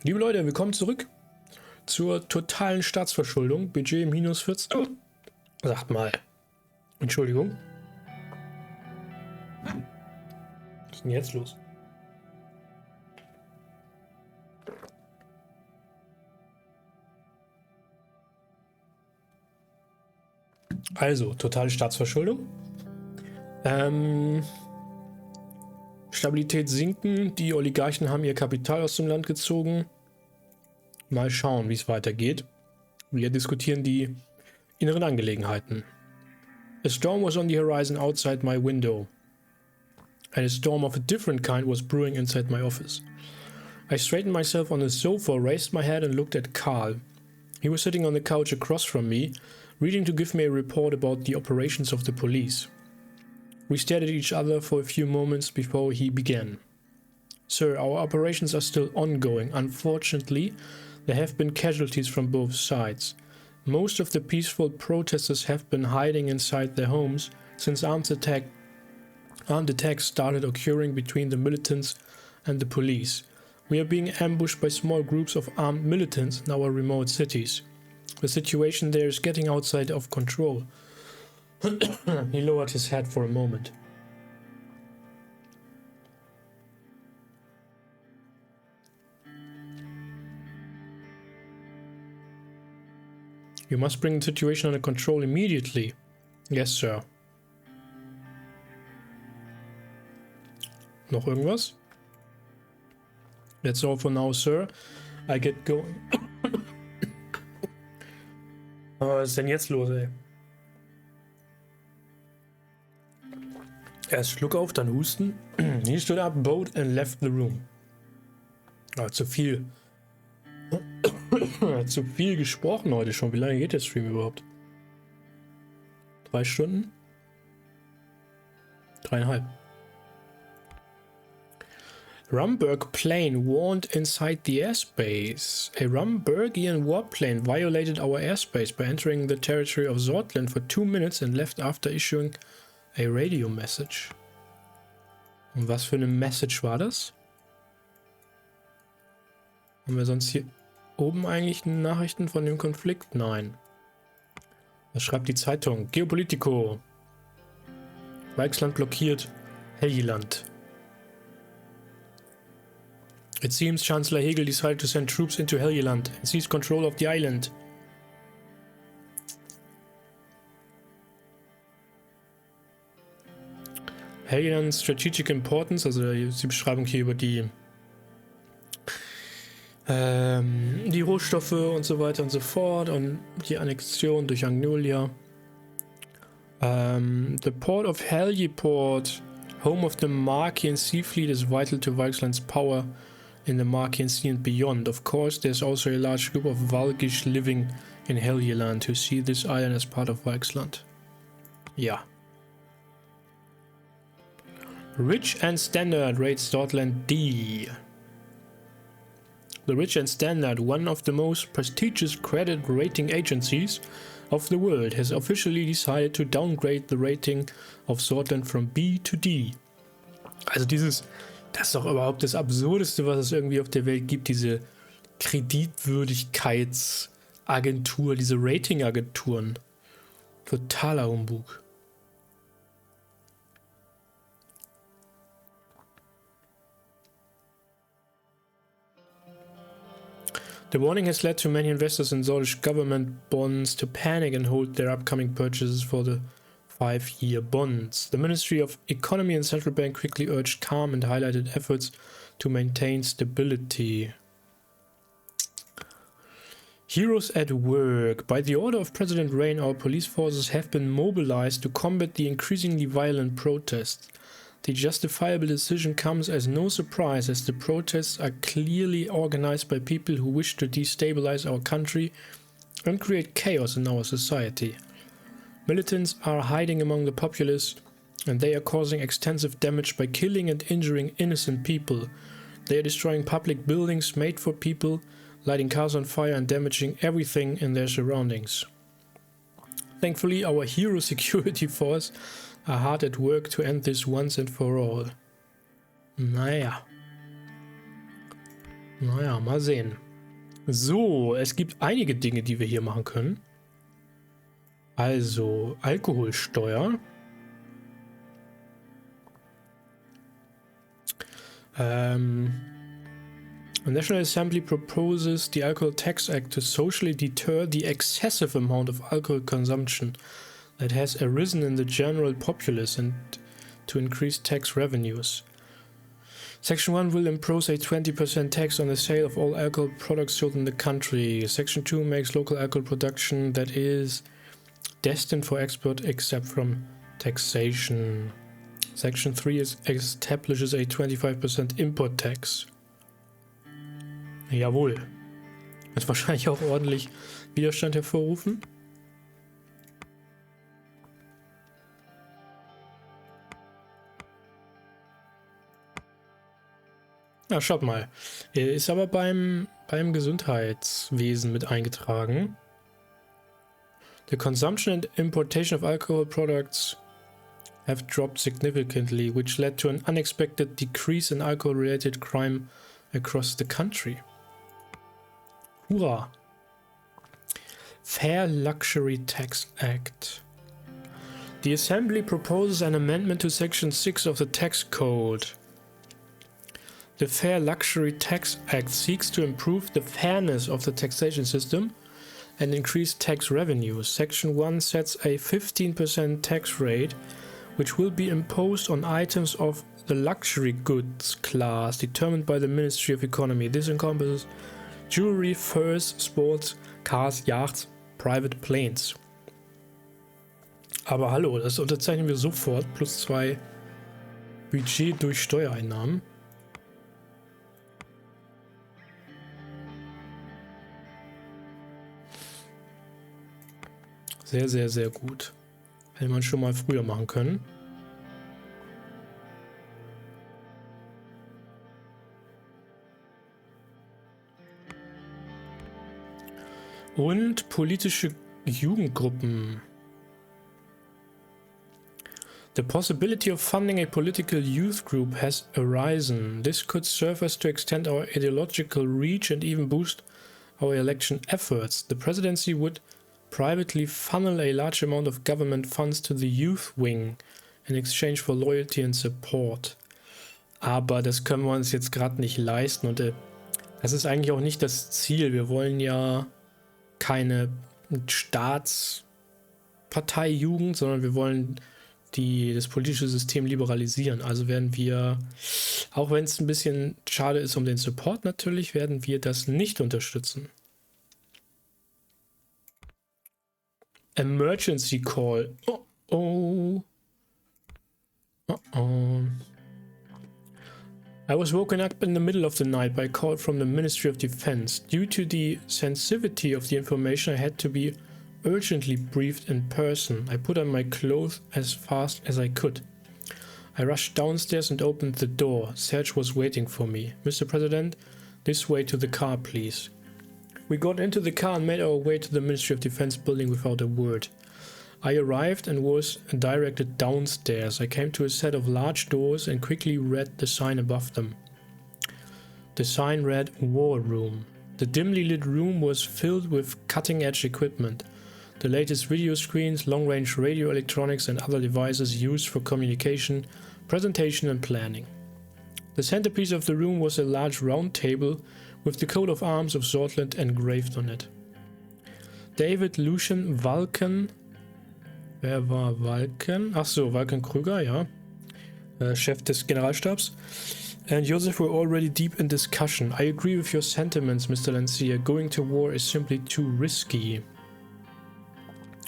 Liebe Leute, willkommen zurück zur totalen Staatsverschuldung. Budget minus 14. Sagt mal. Entschuldigung. Was ist denn jetzt los? Also, totale Staatsverschuldung. Stabilität sinken. Die Oligarchen haben ihr Kapital aus dem Land gezogen. Mal schauen, wie es weitergeht. Wir diskutieren die inneren Angelegenheiten. A storm was on the horizon outside my window. And a storm of a different kind was brewing inside my office. I straightened myself on the sofa, raised my head and looked at Carl. He was sitting on the couch across from me, reading to give me a report about the operations of the police. We stared at each other for a few moments before he began. Sir, our operations are still ongoing. Unfortunately, there have been casualties from both sides. Most of the peaceful protesters have been hiding inside their homes since armed attacks started occurring between the militants and the police. We are being ambushed by small groups of armed militants in our remote cities. The situation there is getting outside of control. He lowered his head for a moment. You must bring the situation under control immediately. Yes, sir. Noch irgendwas? That's all for now, sir. I get going. Was ist denn jetzt los, ey? Erst Schluck auf, dann Husten. He stood up, bowed and left the room. Zu viel. Zu viel gesprochen heute schon. Wie lange geht der Stream überhaupt? 3 Stunden? 3,5. Rumberg plane warned inside the airspace. A Rumbergian warplane violated our airspace by entering the territory of Sordland for 2 minutes and left after issuing a radio message. Und was für eine Message war das? Haben wir sonst hier oben eigentlich Nachrichten von dem Konflikt? Nein. Was schreibt die Zeitung? Geopolitico. Reichsland blockiert Helgoland. It seems Chancellor Hegel decided to send troops into Helgoland and seize control of the island. Helgoland's strategic importance, also die Beschreibung hier über die Rohstoffe und so weiter und so fort und die Annexion durch Agnolia. The port of Helgiport, home of the Markian Sea Fleet, is vital to Weichsland's power in the Markian Sea and beyond. Of course, there's also a large group of Valgish living in Helgoland who see this island as part of Weichsland. Ja. Rich and Standard rates Sordland D. The Rich and Standard, one of the most prestigious credit rating agencies of the world, has officially decided to downgrade the rating of Sordland from B to D. Also das ist doch überhaupt das Absurdeste, was es irgendwie auf der Welt gibt, diese Kreditwürdigkeitsagentur, diese Ratingagenturen. Totaler Humbug. The warning has led to many investors in Sordish government bonds to panic and hold their upcoming purchases for the 5-year bonds. The Ministry of Economy and Central Bank quickly urged calm and highlighted efforts to maintain stability. Heroes at work. By the order of President Rayne, our police forces have been mobilized to combat the increasingly violent protests. The justifiable decision comes as no surprise, as the protests are clearly organized by people who wish to destabilize our country and create chaos in our society. Militants are hiding among the populace, and they are causing extensive damage by killing and injuring innocent people. They are destroying public buildings made for people, lighting cars on fire and damaging everything in their surroundings. Thankfully, our hero security force are hard at work to end this once and for all. Naja. Naja, mal sehen. So, es gibt einige Dinge, die wir hier machen können. Also, Alkoholsteuer. The National Assembly proposes the Alcohol Tax Act to socially deter the excessive amount of alcohol consumption that has arisen in the general populace and to increase tax revenues. Section 1 will impose a 20% tax on the sale of all alcohol products sold in the country. Section 2 makes local alcohol production that is destined for export except from taxation. Section 3 establishes a 25% import tax. Jawohl. Wird wahrscheinlich auch ordentlich Widerstand hervorrufen. Ja, schaut mal. Er ist aber beim Gesundheitswesen mit eingetragen. The consumption and importation of alcohol products have dropped significantly, which led to an unexpected decrease in alcohol-related crime across the country. Hurra! Fair Luxury Tax Act. The Assembly proposes an amendment to Section 6 of the Tax Code. The Fair Luxury Tax Act seeks to improve the fairness of the taxation system and increase tax revenues. Section 1 sets a 15% tax rate, which will be imposed on items of the luxury goods class determined by the Ministry of Economy. This encompasses jewelry, furs, sports, cars, yachts, private planes. Aber hallo, das unterzeichnen wir sofort. +2 Budget durch Steuereinnahmen. Sehr, sehr, sehr gut. Hätte man schon mal früher machen können. Und politische Jugendgruppen. The possibility of funding a political youth group has arisen. This could serve us to extend our ideological reach and even boost our election efforts. The presidency would privately funnel a large amount of government funds to the youth wing in exchange for loyalty and support. Aber das können wir uns jetzt gerade nicht leisten und das ist eigentlich auch nicht das Ziel. Wir wollen ja keine Staatspartei-Jugend, sondern wir wollen das politische System liberalisieren. Also werden wir, auch wenn es ein bisschen schade ist um den Support natürlich, werden wir das nicht unterstützen. Emergency Call. Oh oh. Oh oh. I was woken up in the middle of the night by a call from the Ministry of Defense. Due to the sensitivity of the information, I had to be urgently briefed in person. I put on my clothes as fast as I could. I rushed downstairs and opened the door. Serge was waiting for me. Mr. President, this way to the car, please. We got into the car and made our way to the Ministry of Defense building without a word. I arrived and was directed downstairs. I came to a set of large doors and quickly read the sign above them. The sign read War Room. The dimly lit room was filled with cutting-edge equipment. The latest video screens, long-range radio electronics and other devices used for communication, presentation and planning. The centerpiece of the room was a large round table with the coat of arms of Sordland engraved on it. David Lucian Walken. Wer war Walken? Ach so, Walken Krüger, ja. Chef des Generalstabs. And Joseph were already deep in discussion. I agree with your sentiments, Mr. Lancier. Going to war is simply too risky.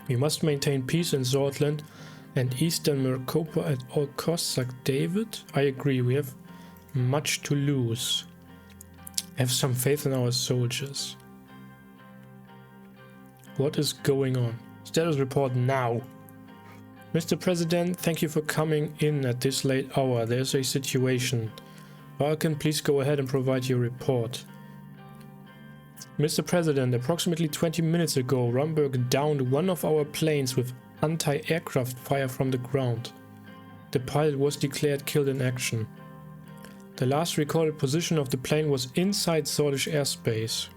We must maintain peace in Sordland and Eastern Maricopa at all costs, sagt David. I agree, we have much to lose. Have some faith in our soldiers. What is going on? Status report now. Mr. President, thank you for coming in at this late hour. There's a situation. Vulcan, please go ahead and provide your report. Mr. President, approximately 20 minutes ago, Rumberg downed one of our planes with anti-aircraft fire from the ground. The pilot was declared killed in action. The last recorded position of the plane was inside Sordish airspace.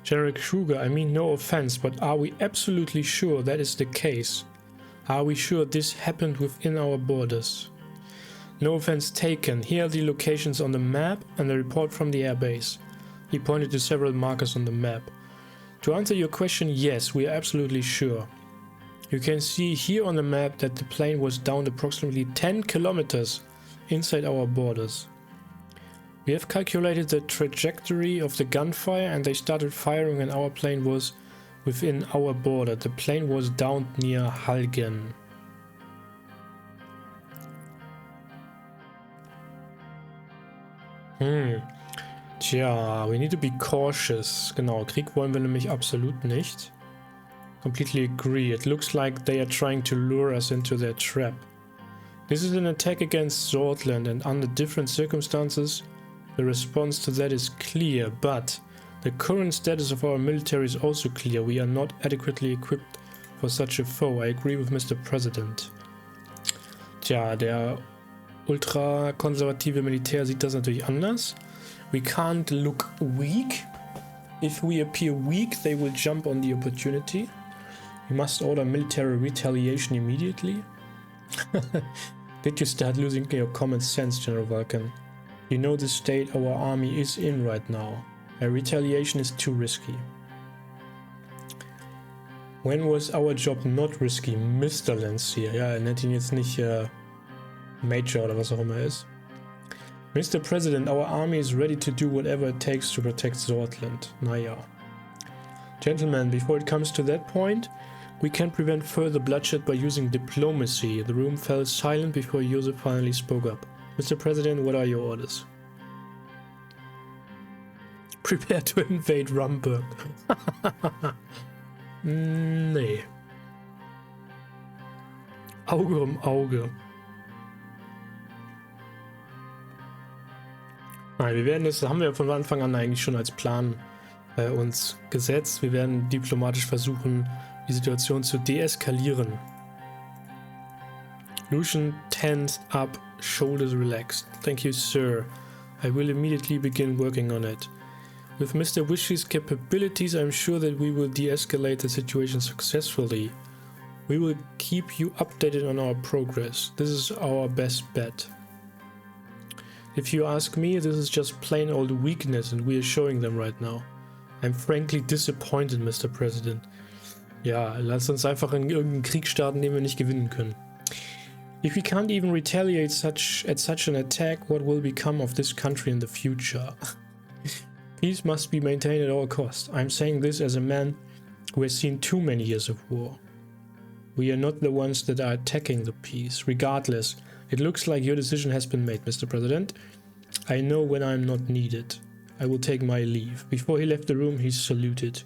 General Kruger, I mean no offense, but are we absolutely sure that is the case? Are we sure this happened within our borders? No offense taken. Here are the locations on the map and a report from the airbase. He pointed to several markers on the map. To answer your question, yes, we are absolutely sure. You can see here on the map that the plane was down approximately 10 kilometers inside our borders. We have calculated the trajectory of the gunfire and they started firing and our plane was within our border. The plane was down near Halgen. Tja, we need to be cautious. Genau, Krieg wollen wir nämlich absolut nicht. Completely agree. It looks like they are trying to lure us into their trap. This is an attack against Sordland and under different circumstances, the response to that is clear, but the current status of our military is also clear. We are not adequately equipped for such a foe. I agree with Mr. President. Tja, der ultrakonservative Militär sieht das natürlich anders. We can't look weak. If we appear weak, they will jump on the opportunity. We must order military retaliation immediately. Did you start losing your common sense, General Vulcan? You know the state our army is in right now. A retaliation is too risky. When was our job not risky? Mr. Lancier. Ja, er nennt ihn jetzt nicht Major oder was auch immer er ist. Mr. President, our army is ready to do whatever it takes to protect Sordland. Naja. Gentlemen, before it comes to that point, we can prevent further bloodshed by using diplomacy. The room fell silent before Joseph finally spoke up. Mr. President, what are your orders? Prepare to invade Rumburg. Nee. Auge um Auge. Nein, wir werden das haben wir von Anfang an eigentlich schon als Plan uns gesetzt. Wir werden diplomatisch versuchen, die Situation zu deeskalieren. Lucian tensed up, shoulders relaxed. Thank you, sir. I will immediately begin working on it. With Mr. Wishy's capabilities, I'm sure that we will de-escalate the situation successfully. We will keep you updated on our progress. This is our best bet. If you ask me, this is just plain old weakness and we are showing them right now. I'm frankly disappointed, Mr. President. Ja, lass uns einfach in irgendeinen Krieg starten, den wir nicht gewinnen können. If we can't even retaliate at such an attack, what will become of this country in the future? Peace must be maintained at all costs. I'm saying this as a man who has seen too many years of war. We are not the ones that are attacking the peace. Regardless, it looks like your decision has been made, Mr. President. I know when I'm not needed. I will take my leave. Before he left the room, he saluted.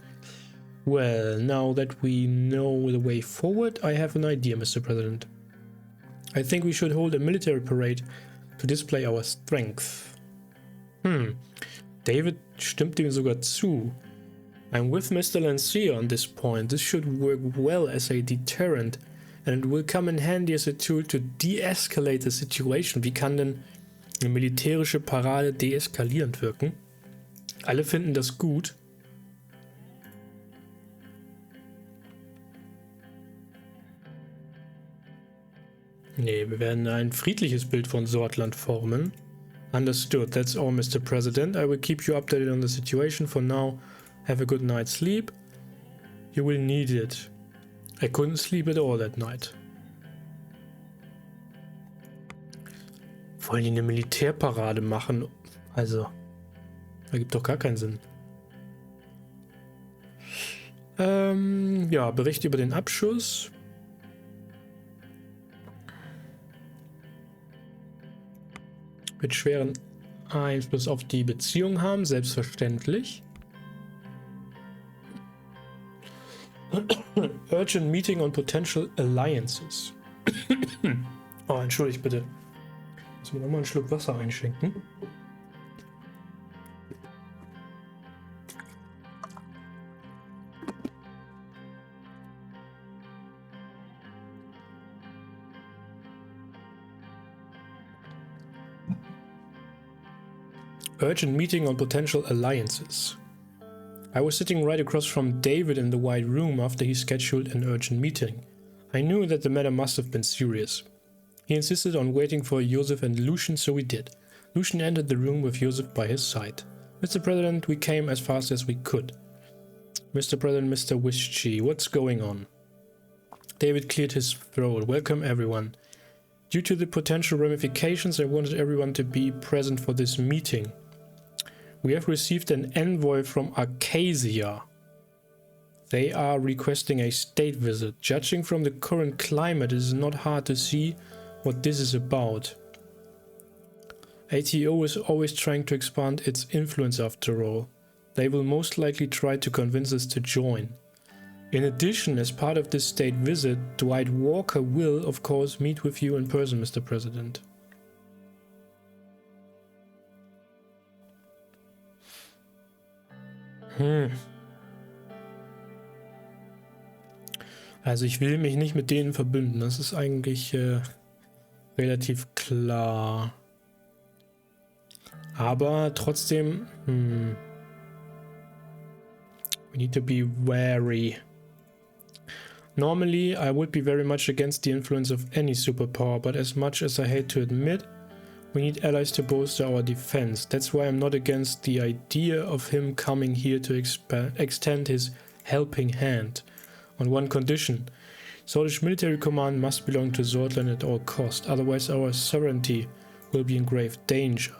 Well, now that we know the way forward, I have an idea, Mr. President. I think we should hold a military parade to display our strength. David stimmt dem sogar zu. I'm with Mr. Lancier on this point. This should work well as a deterrent and it will come in handy as a tool to de-escalate the situation. Wie kann denn eine militärische Parade deeskalierend wirken? Alle finden das gut. Nee, wir werden ein friedliches Bild von Sordland formen. Understood. That's all, Mr. President. I will keep you updated on the situation. For now, have a good night's sleep. You will need it. I couldn't sleep at all that night. Wollen die eine Militärparade machen? Also, ergibt doch gar keinen Sinn. Ja, Bericht über den Abschuss. Mit schweren Einfluss auf die Beziehung haben, selbstverständlich. Urgent Meeting on Potential Alliances. Oh, entschuldigt bitte. Muss mir nochmal einen Schluck Wasser einschenken. Urgent meeting on potential alliances. I was sitting right across from David in the white room after he scheduled an urgent meeting. I knew that the matter must have been serious. He insisted on waiting for Joseph and Lucian, so we did. Lucian entered the room with Joseph by his side. Mr. President, we came as fast as we could. Mr. President, Mr. Wischi, what's going on? David cleared his throat. Welcome, everyone. Due to the potential ramifications, I wanted everyone to be present for this meeting. We have received an envoy from Arcasia. They are requesting a state visit. Judging from the current climate, it is not hard to see what this is about. ATO is always trying to expand its influence after all. They will most likely try to convince us to join. In addition, as part of this state visit, Dwight Walker will, of course, meet with you in person, Mr. President. Also ich will mich nicht mit denen verbünden, das ist eigentlich relativ klar. Aber trotzdem, we need to be wary. Normally, I would be very much against the influence of any superpower, but as much as I hate to admit, we need allies to bolster our defense. That's why I'm not against the idea of him coming here to extend his helping hand. On one condition. Sordish military command must belong to Sordland at all costs, otherwise our sovereignty will be in grave danger.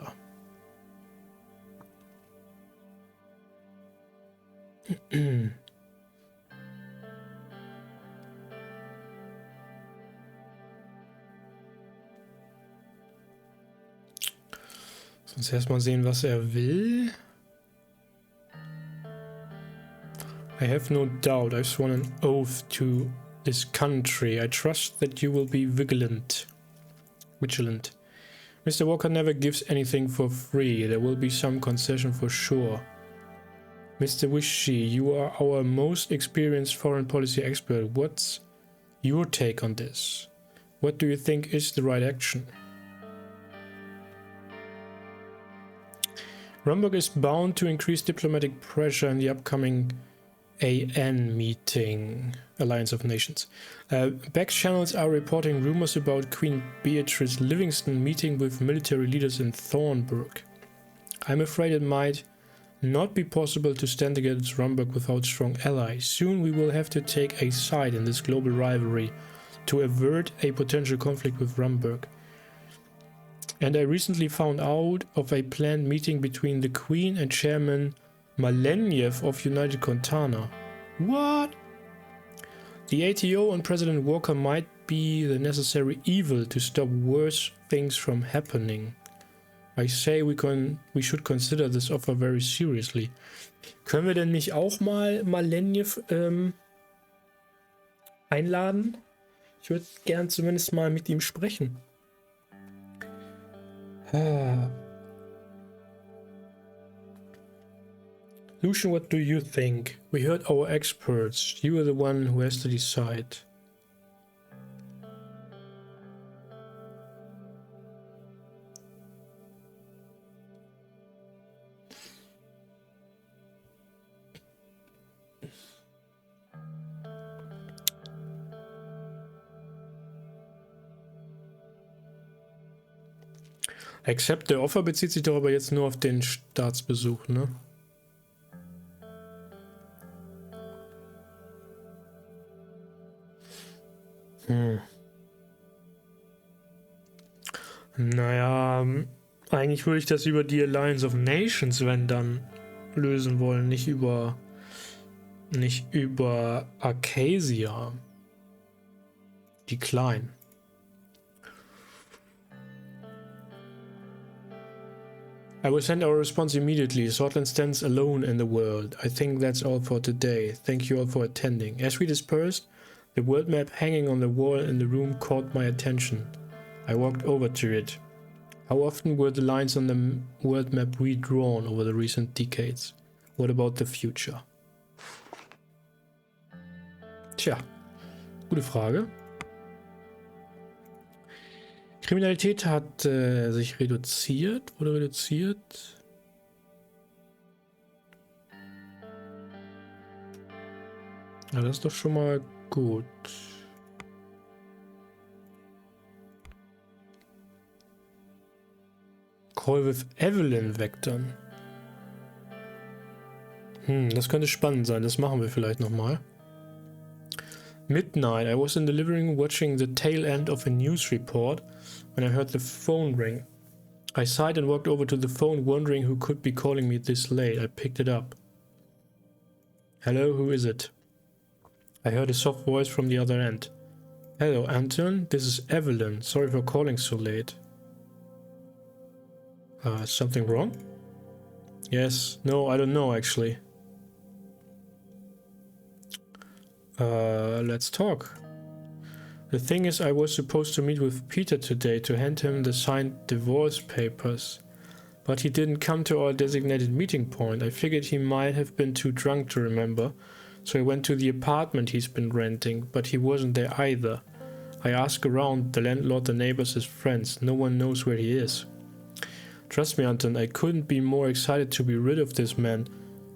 Sonst erstmal sehen, was er will. I have no doubt I've sworn an oath to this country. I trust that you will be vigilant. Mr. Walker never gives anything for free. There will be some concession for sure. Mr. Wischi, you are our most experienced foreign policy expert. What's your take on this? What do you think is the right action? Rumburg is bound to increase diplomatic pressure in the upcoming AN meeting, Alliance of Nations. Back channels are reporting rumors about Queen Beatrice Livingston meeting with military leaders in Thornburg. I'm afraid it might not be possible to stand against Rumburg without strong allies. Soon we will have to take a side in this global rivalry to avert a potential conflict with Rumburg. And I recently found out of a planned meeting between the Queen and Chairman Maleniev of United Contana. What? The ATO and President Walker might be the necessary evil to stop worse things from happening. I say we should consider this offer very seriously. Können wir denn nicht auch mal Maleniev einladen? Ich würde gern zumindest mal mit ihm sprechen. Lucian, what do you think? We heard our experts. You are the one who has to decide. Accept the offer bezieht sich doch aber jetzt nur auf den Staatsbesuch, ne? Naja, eigentlich würde ich das über die Alliance of Nations, wenn dann, lösen wollen, nicht über Arcasia. Die Kleinen. I will send our response immediately. Sordland stands alone in the world. I think that's all for today. Thank you all for attending. As we dispersed, the world map hanging on the wall in the room caught my attention. I walked over to it. How often were the lines on the world map redrawn over the recent decades? What about the future? Tja, gute Frage. Kriminalität hat sich reduziert, wurde reduziert. Ja, das ist doch schon mal gut. Call with Evelyn weg dann. Das könnte spannend sein. Das machen wir vielleicht nochmal. Midnight. I was in the living room watching the tail end of a news report when I heard the phone ring. I sighed and walked over to the phone, wondering who could be calling me this late. I picked it up. Hello, who is it? I heard a soft voice from the other end. Hello, Anton. This is Evelyn. Sorry for calling so late. Something wrong? Yes. No, I don't know, actually. Let's talk. The thing is, I was supposed to meet with Peter today to hand him the signed divorce papers. But he didn't come to our designated meeting point. I figured he might have been too drunk to remember. So I went to the apartment he's been renting, but he wasn't there either. I asked around, the landlord, the neighbors, his friends. No one knows where he is. Trust me, Anton, I couldn't be more excited to be rid of this man,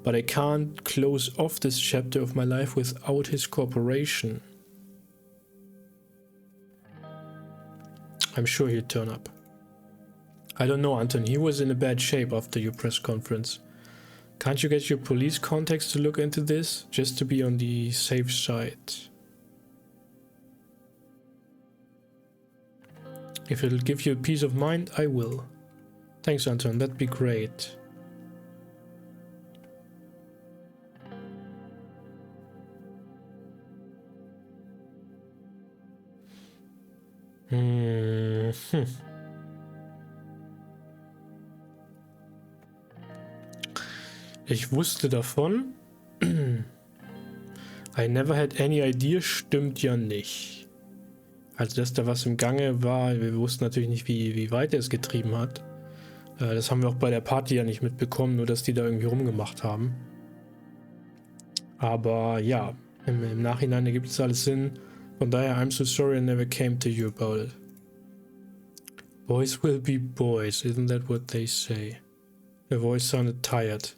but I can't close off this chapter of my life without his cooperation. I'm sure he'll turn up. I don't know, Anton, he was in a bad shape after your press conference. Can't you get your police contacts to look into this, just to be on the safe side? If it'll give you a peace of mind, I will. Thanks, Anton, that'd be great. Ich wusste davon. I never had any idea stimmt ja nicht. Also, dass da was im Gange war, wir wussten natürlich nicht, wie weit er es getrieben hat. Das haben wir auch bei der Party ja nicht mitbekommen, nur dass die da irgendwie rumgemacht haben. Aber ja, im Nachhinein ergibt es alles Sinn. Von daher, I'm so sorry I never came to you about it. Boys will be boys, isn't that what they say? Her voice sounded tired.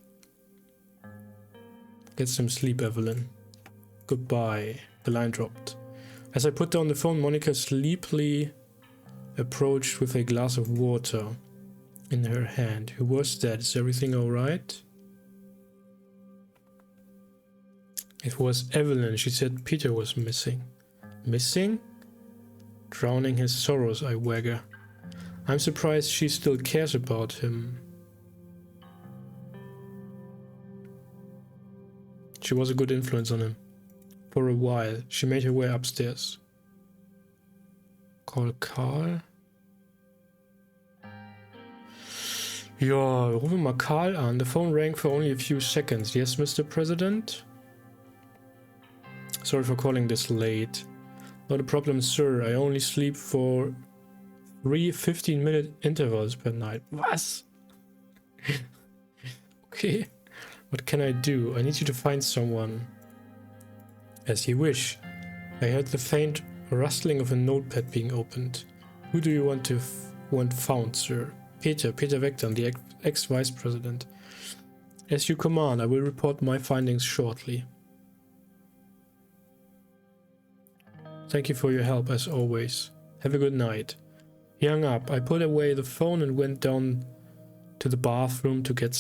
Get some sleep, Evelyn. Goodbye. The line dropped. As I put down the phone, Monica sleepily approached with a glass of water in her hand. Who was that? Is everything alright? It was Evelyn. She said Peter was missing. Missing? Drowning his sorrows, I wagger. I'm surprised she still cares about him. She was a good influence on him. For a while. She made her way upstairs. Call Karl? Ja, rufen wir mal Karl an. The phone rang for only a few seconds. Yes, Mr. President? Sorry for calling this late. Not a problem, sir. I only sleep for 3 15-minute intervals per night. Was? Okay. What can I do? I need you to find someone. As you wish. I heard the faint rustling of a notepad being opened. Who do you want found, sir? Peter Vecton, the ex-vice president. As you command, I will report my findings shortly. Thank you for your help, as always. Have a good night. He hung up. I put away the phone and went down to the bedroom to get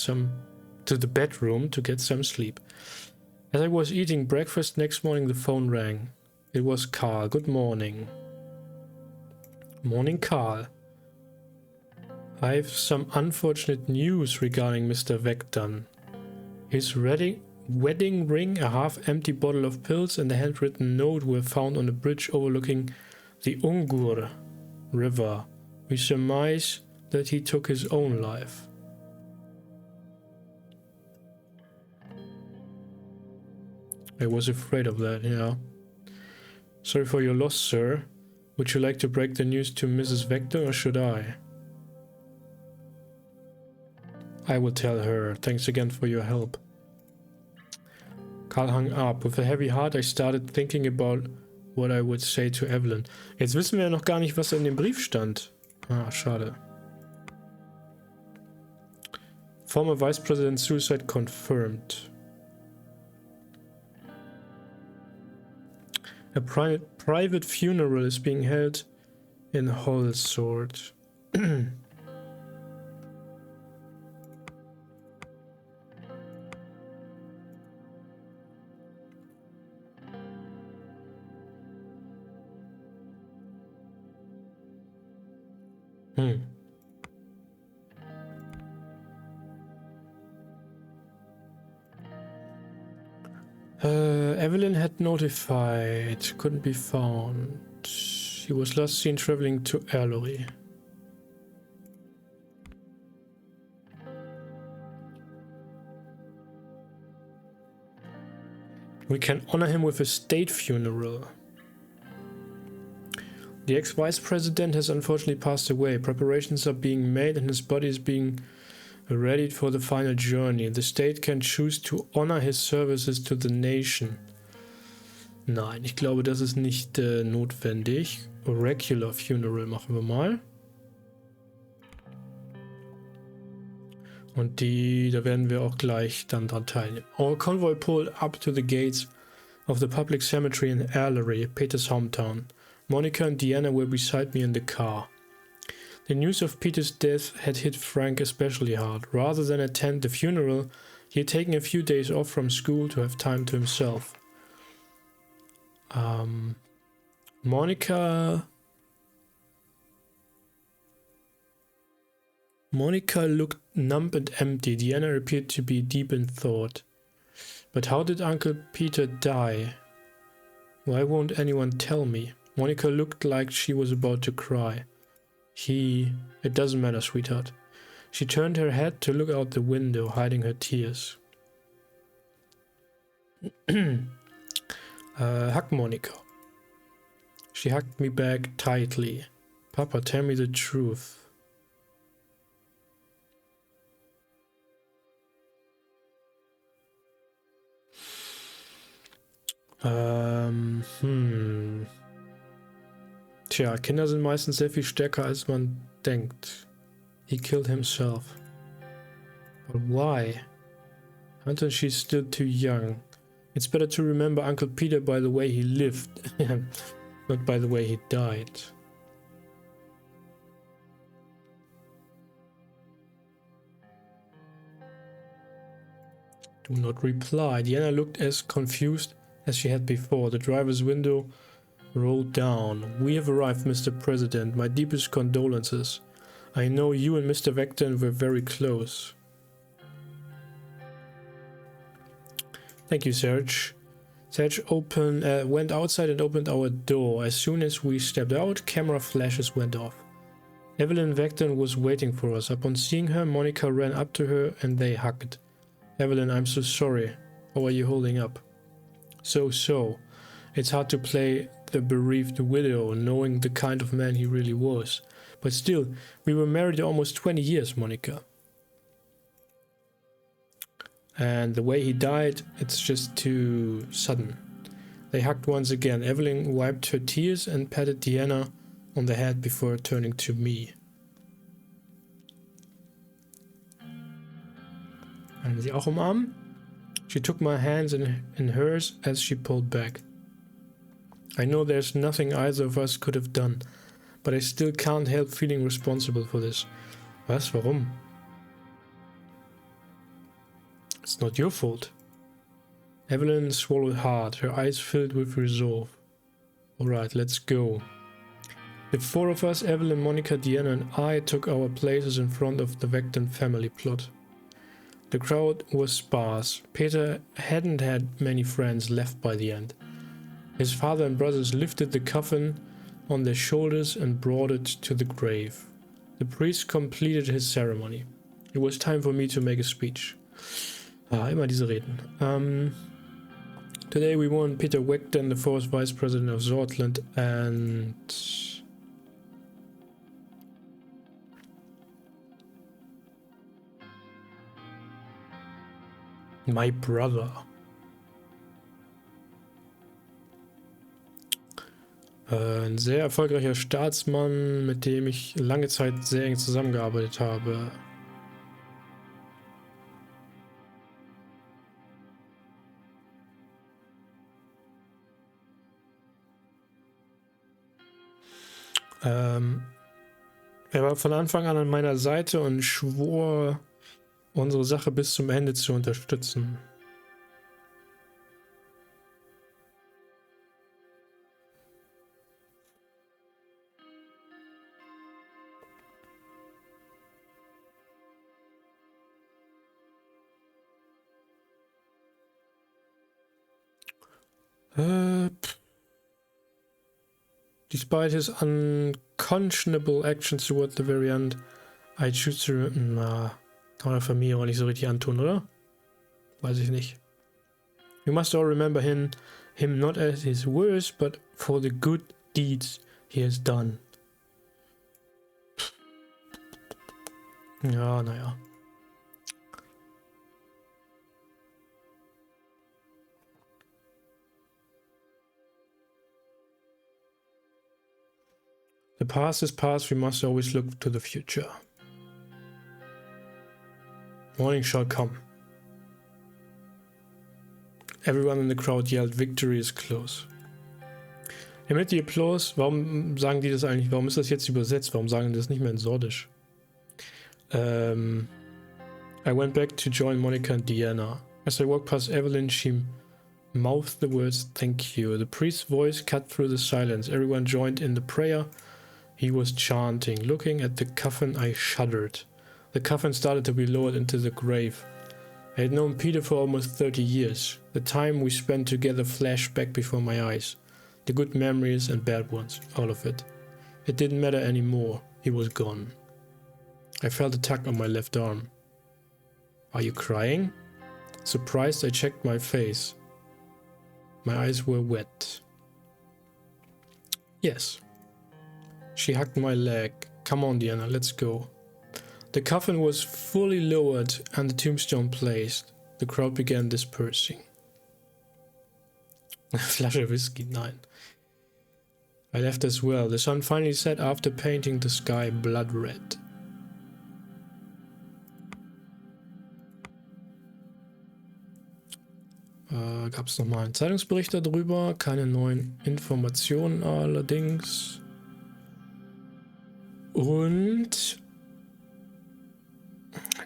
some sleep. As I was eating breakfast next morning, the phone rang. It was Karl. Good morning. Morning, Karl. I've some unfortunate news regarding Mr. Vecton. His wedding ring, a half-empty bottle of pills, and a handwritten note were found on a bridge overlooking the Ungur River. We surmise that he took his own life. I was afraid of that, yeah. Sorry for your loss, sir. Would you like to break the news to Mrs. Vector, or should I? I will tell her. Thanks again for your help. Karl hung up. With a heavy heart, I started thinking about what I would say to Evelyn. Jetzt wissen wir ja noch gar nicht, was in dem Brief stand. Ah, schade. Former Vice President suicide confirmed. A private funeral is being held in Holsort. Evelyn had notified, couldn't be found. He was last seen traveling to Erlory. We can honor him with a state funeral. The ex-vice president has unfortunately passed away. Preparations are being made and his body is being readied for the final journey. The state can choose to honor his services to the nation. Nein, ich glaube, das ist nicht notwendig. Regular funeral machen wir mal. Und da werden wir auch gleich dann dran teilnehmen. Our convoy pulled up to the gates of the public cemetery in Erlery, Peter's hometown. Monica and Deanna were beside me in the car. The news of Peter's death had hit Frank especially hard. Rather than attend the funeral, he had taken a few days off from school to have time to himself. Monica looked numb and empty. Deanna appeared to be deep in thought. But how did Uncle Peter die? Why won't anyone tell me? Monica looked like she was about to cry. It doesn't matter, sweetheart. She turned her head to look out the window, hiding her tears. Hug Monica. She hugged me back tightly. Papa, tell me the truth. Tja, Kinder sind meistens sehr viel stärker, als man denkt. He killed himself. But why? Anton, she's still too young. It's better to remember Uncle Peter by the way he lived, not by the way he died. Do not reply. Deanna looked as confused as she had before. The driver's window rolled down. We have arrived, Mr. President. My deepest condolences. I know you and Mr. Vector were very close. Thank you, Serge. Serge went outside and opened our door. As soon as we stepped out, camera flashes went off. Evelyn Vector was waiting for us. Upon seeing her, Monica ran up to her and they hugged. Evelyn, I'm so sorry. How are you holding up? So. It's hard to play the bereaved widow, knowing the kind of man he really was. But still, we were married almost 20 years, Monica. And the way he died, it's just too sudden. They hugged once again. Evelyn wiped her tears and patted Deanna on the head before turning to me. Wollen Sie auch umarmen? She took my hands in hers as she pulled back. I know there's nothing either of us could have done, but I still can't help feeling responsible for this. Was? Warum? It's not your fault. Evelyn swallowed hard, her eyes filled with resolve. Alright, let's go. The four of us, Evelyn, Monica, Deanna and I, took our places in front of the Vector family plot. The crowd was sparse. Peter hadn't had many friends left by the end. His father and brothers lifted the coffin on their shoulders and brought it to the grave. The priest completed his ceremony. It was time for me to make a speech. Immer diese Reden. Today we won Peter Wegden, the fourth vice president of Sordland, and my brother. Ein sehr erfolgreicher Staatsmann, mit dem ich lange Zeit sehr eng zusammengearbeitet habe. Er war von Anfang an meiner Seite und schwor, unsere Sache bis zum Ende zu unterstützen. Despite his unconscionable actions toward the very end, I choose to... Na, kann man von mir auch nicht so richtig antun, oder? Weiß ich nicht. You must all remember him not as his worst, but for the good deeds he has done. Ja, naja. The past is past, we must always look to the future. Morning shall come. Everyone in the crowd yelled, victory is close. Amid the applause, warum sagen die das eigentlich? Warum ist das jetzt übersetzt? Warum sagen die das nicht mehr in Sordisch? I went back to join Monica and Diana. As I walked past Evelyn, she mouthed the words, thank you. The priest's voice cut through the silence. Everyone joined in the prayer. He was chanting. Looking at the coffin, I shuddered. The coffin started to be lowered into the grave. I had known Peter for almost 30 years. The time we spent together flashed back before my eyes. The good memories and bad ones, all of it. It didn't matter anymore. He was gone. I felt a tug on my left arm. Are you crying? Surprised, I checked my face. My eyes were wet. Yes. She hugged my leg. Come on, Diana, let's go. The coffin was fully lowered and the tombstone placed. The crowd began dispersing. Flasche Whisky, nein. I left as well. The sun finally set after painting the sky blood red. Gab es nochmal einen Zeitungsbericht darüber. Keine neuen Informationen allerdings. Und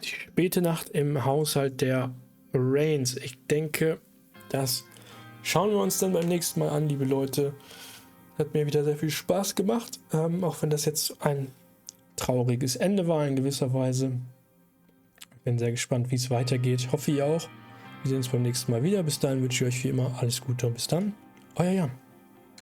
die späte Nacht im Haushalt der Raynes. Ich denke, das schauen wir uns dann beim nächsten Mal an, liebe Leute. Hat mir wieder sehr viel Spaß gemacht, auch wenn das jetzt ein trauriges Ende war in gewisser Weise. Bin sehr gespannt, wie es weitergeht. Hoffe ihr auch. Wir sehen uns beim nächsten Mal wieder. Bis dahin wünsche ich euch wie immer alles Gute und bis dann. Euer Jan.